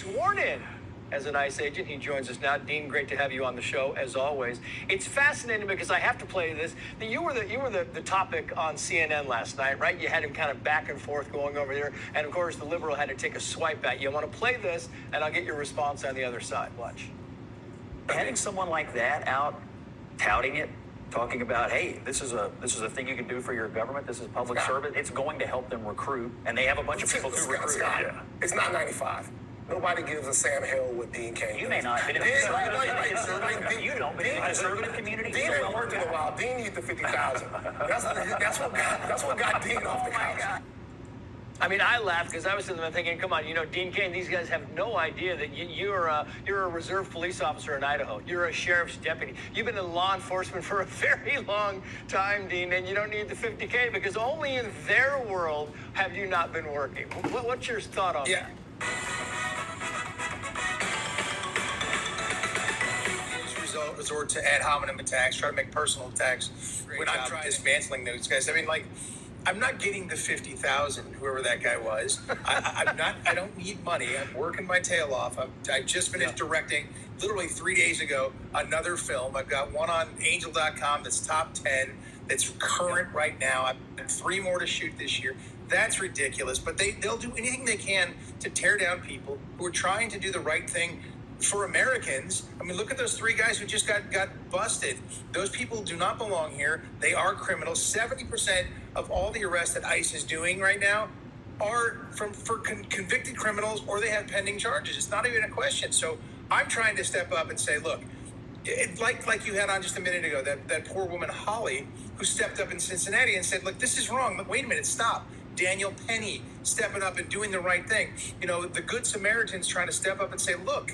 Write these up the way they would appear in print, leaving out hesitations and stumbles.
sworn in as an ICE agent. He joins us now. Dean, great to have you on the show, as always. It's fascinating because I have to play this. You were the topic on CNN last night, right? You had him kind of back and forth going over there. And, of course, the liberal had to take a swipe at you. I want to play this, and I'll get your response on the other side. Watch. Having someone like that out touting it, talking about, hey, this is a thing you can do for your government. This is public service. It's going to help them recruit, and they have a bunch of people who recruit. It's not 95. Nobody gives a Sam hell with Dean Cain. You may not, but in the conservative community, Dean ain't worked in a while. Dean needs the 50,000. That's what got Dean off the couch. I mean, I laughed because I was sitting there thinking, come on, Dean Cain, these guys have no idea that you're a reserve police officer in Idaho. You're a sheriff's deputy. You've been in law enforcement for a very long time, Dean, and you don't need the 50K because only in their world have you not been working. What's your thought on that? Resort to ad hominem attacks, try to make personal attacks when I'm dismantling those guys. I mean, I'm not getting the 50,000, whoever that guy was. I don't need money. I'm working my tail off. I just finished directing, literally 3 days ago, another film. I've got one on Angel.com that's top 10, that's current right now. I've got 3 more to shoot this year. That's ridiculous. But they'll do anything they can to tear down people who are trying to do the right thing for Americans. I mean, look at those 3 guys who just got busted. Those people do not belong here. They are criminals. 70% of all the arrests that ICE is doing right now are for convicted criminals, or they have pending charges. It's not even a question. So I'm trying to step up and say, look, like you had on just a minute ago, that poor woman, Holly, who stepped up in Cincinnati and said, look, this is wrong. Wait a minute, stop. Daniel Penny stepping up and doing the right thing. The Good Samaritans trying to step up and say, look,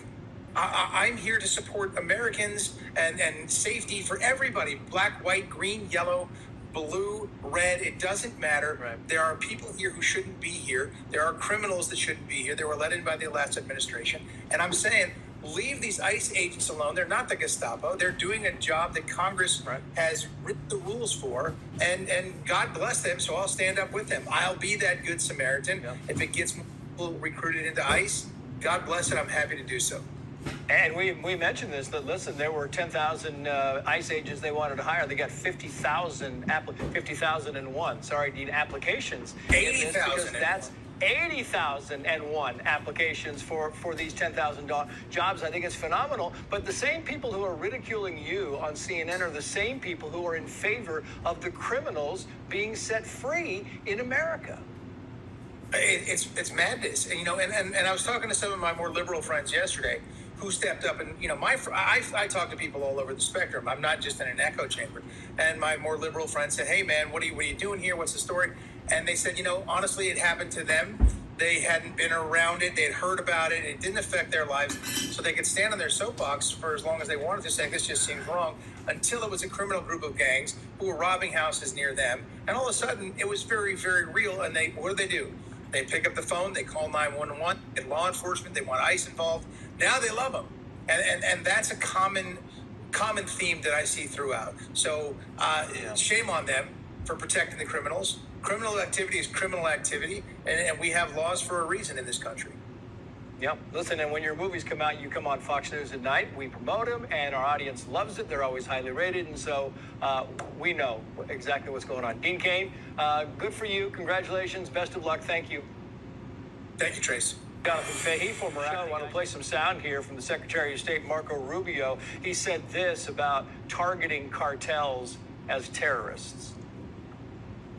I'm here to support Americans and safety for everybody. Black, white, green, yellow, blue, red, it doesn't matter. Right. There are people here who shouldn't be here. There are criminals that shouldn't be here. They were let in by the last administration. And I'm saying, leave these ICE agents alone. They're not the Gestapo. They're doing a job that Congress has written the rules for, and God bless them, so I'll stand up with them. I'll be that Good Samaritan. Yeah. If it gets people recruited into ICE, God bless it, I'm happy to do so. And we mentioned this, that, listen, there were 10,000 ICE agents they wanted to hire. They got 50,001, sorry, Dean, applications. 80,000. That's 80,001 applications for these 10,000 jobs. I think it's phenomenal. But the same people who are ridiculing you on CNN are the same people who are in favor of the criminals being set free in America. It's madness. And I was talking to some of my more liberal friends yesterday who stepped up, and I talk to people all over the spectrum. I'm not just in an echo chamber. And my more liberal friends said, hey man, what are you doing here? What's the story? And they said, honestly, it happened to them. They hadn't been around it. They had heard about it. It didn't affect their lives. So they could stand on their soapbox for as long as they wanted to say, this just seems wrong, until it was a criminal group of gangs who were robbing houses near them. And all of a sudden, it was very, very real. And what do? They pick up the phone. They call 911, get law enforcement. They want ICE involved. Now they love them. And that's a common theme that I see throughout. So shame on them for protecting the criminals. Criminal activity is criminal activity, and we have laws for a reason in this country. Yep. Listen, and when your movies come out, you come on Fox News at night. We promote them, and our audience loves it. They're always highly rated, and so we know exactly what's going on. Dean Cain, good for you. Congratulations. Best of luck. Thank you. Thank you, Trace. Jonathan Fahey, former actor. I want to play some sound here from the Secretary of State, Marco Rubio. He said this about targeting cartels as terrorists.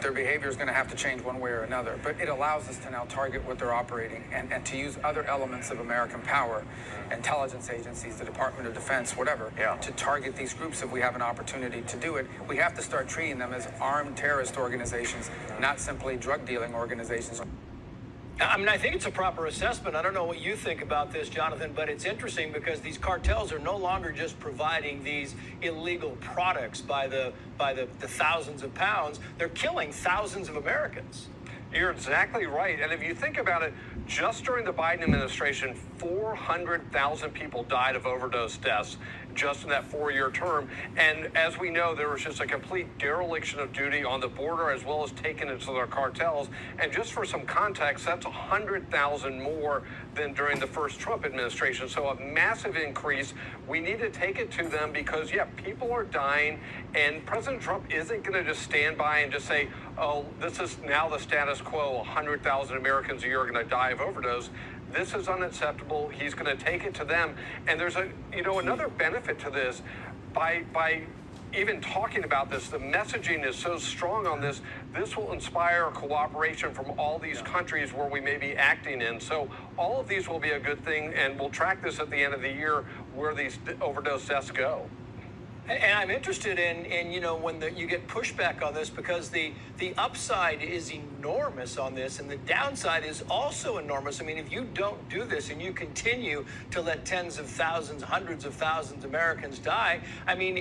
Their behavior is going to have to change one way or another, but it allows us to now target what they're operating and to use other elements of American power, intelligence agencies, the Department of Defense, whatever, to target these groups if we have an opportunity to do it. We have to start treating them as armed terrorist organizations, not simply drug dealing organizations. I mean, I think it's a proper assessment. I don't know what you think about this, Jonathan, but it's interesting because these cartels are no longer just providing these illegal products by the thousands of pounds. They're killing thousands of Americans. You're exactly right. And if you think about it, just during the Biden administration, 400,000 people died of overdose deaths just in that 4-year term. And as we know, there was just a complete dereliction of duty on the border as well as taking it to their cartels. And just for some context, that's 100,000 more than during the first Trump administration. So a massive increase. We need to take it to them because, yeah, people are dying. And President Trump isn't going to just stand by and just say, oh, this is now the status quo. 100,000 Americans a year are going to die of overdose. This is unacceptable. He's going to take it to them. And there's another benefit to this by even talking about this. The messaging is so strong on this. This will inspire cooperation from all these countries where we may be acting in. So all of these will be a good thing. And we'll track this at the end of the year where these overdose deaths go. And I'm interested in when you get pushback on this because the upside is enormous on this and the downside is also enormous. I mean, if you don't do this and you continue to let tens of thousands, hundreds of thousands of Americans die, I mean,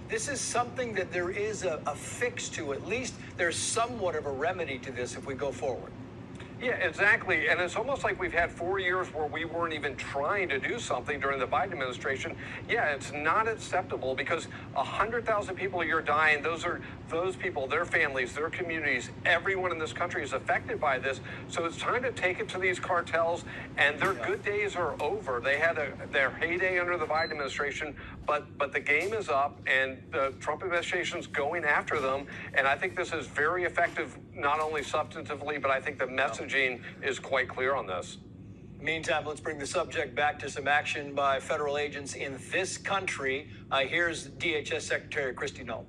this is something that there is a fix to. At least there's somewhat of a remedy to this if we go forward. Yeah, exactly. And it's almost like we've had 4 years where we weren't even trying to do something during the Biden administration. Yeah, it's not acceptable because 100,000 people a year dying. Those people, their families, their communities, everyone in this country is affected by this. So it's time to take it to these cartels, and their good days are over. They had their heyday under the Biden administration, but the game is up, and the Trump administration's going after them. And I think this is very effective, not only substantively, but I think the messaging is quite clear on this. Meantime, let's bring the subject back to some action by federal agents in this country. Here's DHS Secretary Kristi Noem.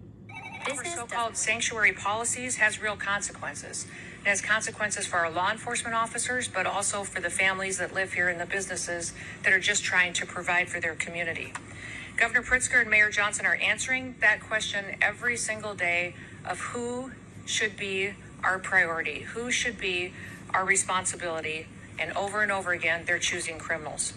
Our so-called sanctuary policies has real consequences. It has consequences for our law enforcement officers, but also for the families that live here and the businesses that are just trying to provide for their community. Governor Pritzker and Mayor Johnson are answering that question every single day of who should be our priority, who should be our responsibility, and over again, they're choosing criminals.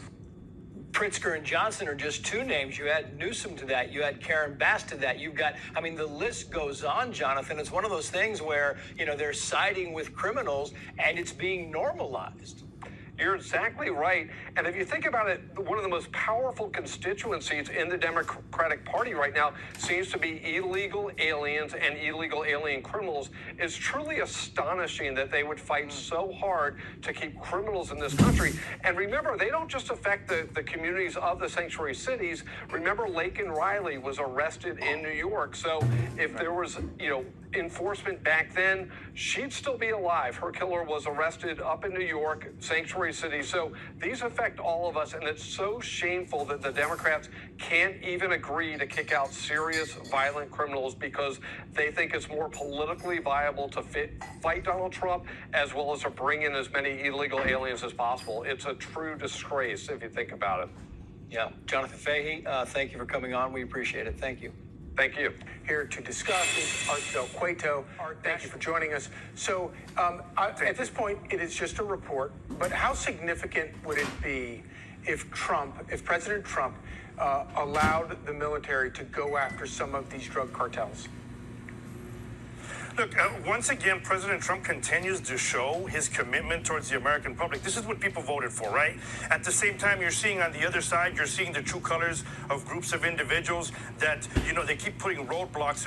Pritzker and Johnson are just two names. You add Newsom to that. You add Karen Bass to that. You've got, I mean, the list goes on, Jonathan. It's one of those things where, they're siding with criminals and it's being normalized. You're exactly right. And if you think about it, one of the most powerful constituencies in the Democratic Party right now seems to be illegal aliens and illegal alien criminals. It's truly astonishing that they would fight so hard to keep criminals in this country. And remember, they don't just affect the communities of the sanctuary cities. Remember, Laken Riley was arrested in New York. So if there was, enforcement back then, she'd still be alive. Her killer was arrested up in New York, sanctuary city. So these affect all of us, and it's so shameful that the Democrats can't even agree to kick out serious violent criminals because they think it's more politically viable to fight Donald Trump as well as to bring in as many illegal aliens as possible. It's a true disgrace if you think about it. Yeah. Jonathan Fahey, thank you for coming on. We appreciate it. Thank you. Thank you. Here to discuss is Art Del Cueto. Art, thank you for joining us. So at this point, it is just a report, but how significant would it be if President Trump allowed the military to go after some of these drug cartels? Look, once again, President Trump continues to show his commitment towards the American public. This is what people voted for, right? At the same time, you're seeing on the other side, you're seeing the true colors of groups of individuals that, they keep putting roadblocks,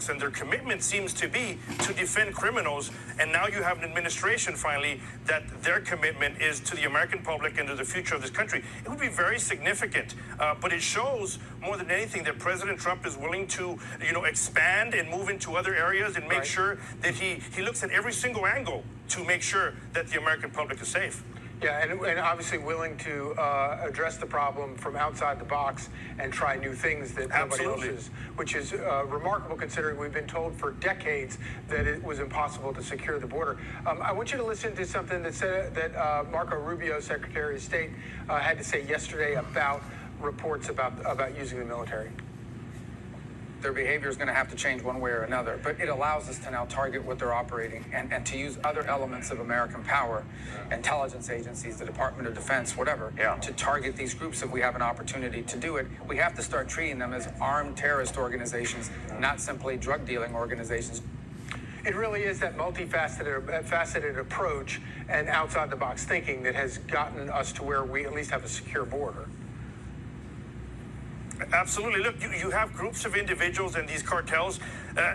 and their commitment seems to be to defend criminals. And now you have an administration, finally, that their commitment is to the American public and to the future of this country. It would be very significant, but it shows more than anything that President Trump is willing to, expand and move into other areas and make sure that he looks at every single angle to make sure that the American public is safe. Yeah, and obviously willing to address the problem from outside the box and try new things that nobody else is, which is remarkable considering we've been told for decades that it was impossible to secure the border. I want you to listen to something that Marco Rubio, Secretary of State, had to say yesterday about reports about using the military. Their behavior is going to have to change one way or another, but it allows us to now target what they're operating and to use other elements of American power, intelligence agencies, the Department of Defense, whatever, to target these groups if we have an opportunity to do it. We have to start treating them as armed terrorist organizations, not simply drug dealing organizations. It really is that faceted approach and outside-the-box thinking that has gotten us to where we at least have a secure border. Absolutely. Look, you have groups of individuals in these cartels.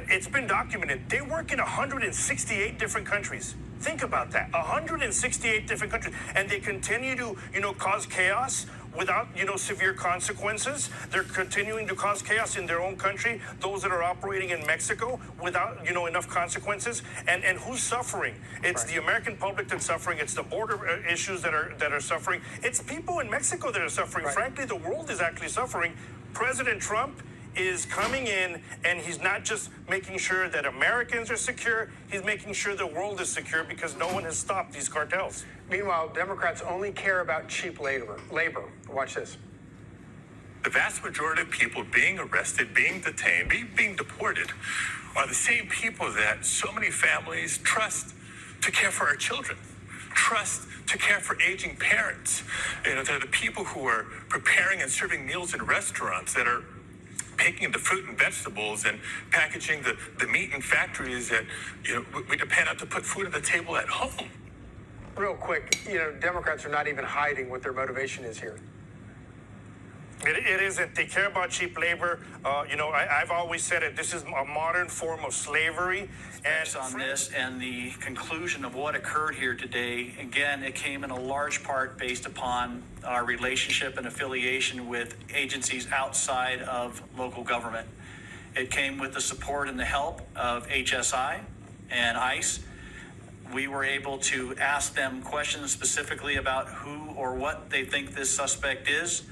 It's been documented. They work in 168 different countries. Think about that. 168 different countries. And they continue to, cause chaos without, severe consequences. They're continuing to cause chaos in their own country. Those that are operating in Mexico without, enough consequences. And who's suffering? It's the American public that's suffering. It's the border issues that are suffering. It's people in Mexico that are suffering. Frankly, the world is actually suffering. President Trump is coming in, and he's not just making sure that Americans are secure, he's making sure the world is secure because no one has stopped these cartels. Meanwhile, Democrats only care about cheap labor. Watch this. The vast majority of people being arrested, being detained, being deported are the same people that so many families trust to care for our children, trust to care for aging parents. They're the people who are preparing and serving meals in restaurants, that are picking the fruit and vegetables and packaging the meat in factories that we depend on to put food on the table at home. Real quick, Democrats are not even hiding what their motivation is here. It isn't. They care about cheap labor. I've always said it. This is a modern form of slavery. And on this and the conclusion of what occurred here today, again, it came in a large part based upon our relationship and affiliation with agencies outside of local government. It came with the support and the help of HSI and ICE. We were able to ask them questions specifically about who or what they think this suspect is.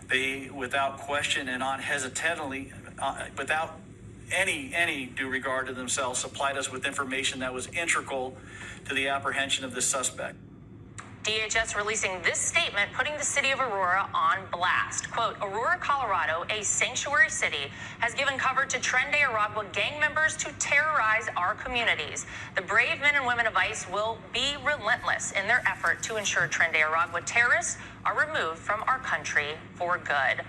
They, without question and unhesitatingly, without any due regard to themselves, supplied us with information that was integral to the apprehension of this suspect. DHS releasing this statement, putting the city of Aurora on blast. Quote, Aurora, Colorado, a sanctuary city, has given cover to Tren de Aragua gang members to terrorize our communities. The brave men and women of ICE will be relentless in their effort to ensure Tren de Aragua terrorists are removed from our country for good.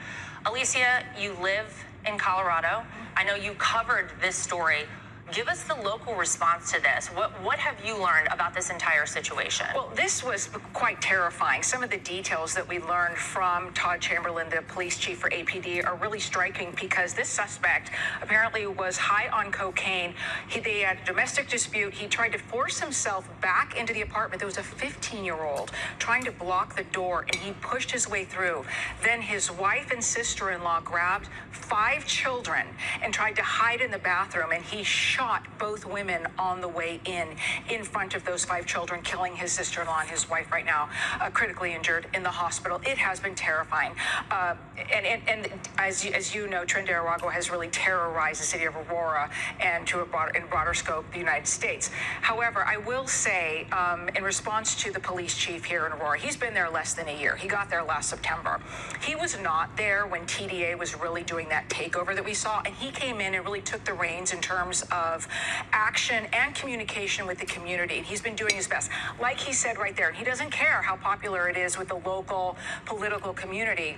Alicia, you live in Colorado. I know you covered this story. Give us the local response to this. What have you learned about this entire situation? Well, this was quite terrifying. Some of the details that we learned from Todd Chamberlain, the police chief for APD, are really striking because this suspect apparently was high on cocaine. They had a domestic dispute. He tried to force himself back into the apartment. There was a 15-year-old trying to block the door, and he pushed his way through. Then his wife and sister-in-law grabbed 5 children and tried to hide in the bathroom, and he shot both women on the way in front of those 5 children, killing his sister-in-law and his wife right now, critically injured in the hospital. It has been terrifying. And as you know, Tren de Aragua has really terrorized the city of Aurora and in broader scope, the United States. However, I will say, in response to the police chief here in Aurora, he's been there less than a year. He got there last September. He was not there when TDA was really doing that takeover that we saw, and he came in and really took the reins in terms of action and communication with the community. And he's been doing his best. Like he said right there, he doesn't care how popular it is with the local political community.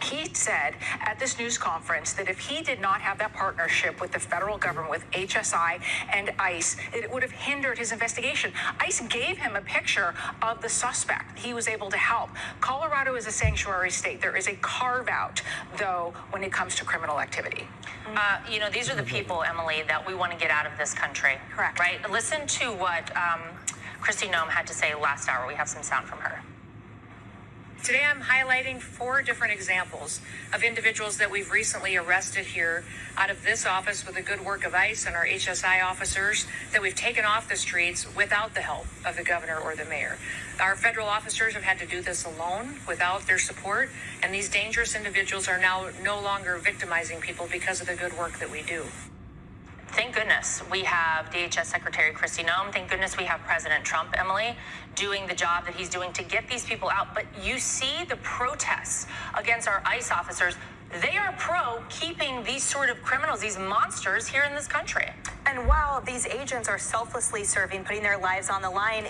He said at this news conference that if he did not have that partnership with the federal government, with HSI and ICE, it would have hindered his investigation. ICE gave him a picture of the suspect. He was able to help. Colorado is a sanctuary state. There is a carve-out, though, when it comes to criminal activity. These are the people, Emily, that we want to get out of this country. Correct. Right? Listen to what Kristi Noem had to say last hour. We have some sound from her. Today I'm highlighting 4 different examples of individuals that we've recently arrested here out of this office with the good work of ICE and our HSI officers that we've taken off the streets without the help of the governor or the mayor. Our federal officers have had to do this alone without their support, and these dangerous individuals are now no longer victimizing people because of the good work that we do. Thank goodness we have DHS Secretary Kristi Noem. Thank goodness we have President Trump, Emily, doing the job that he's doing to get these people out. But you see the protests against our ICE officers. They are pro keeping these sort of criminals, these monsters here in this country. And while these agents are selflessly serving, putting their lives on the line,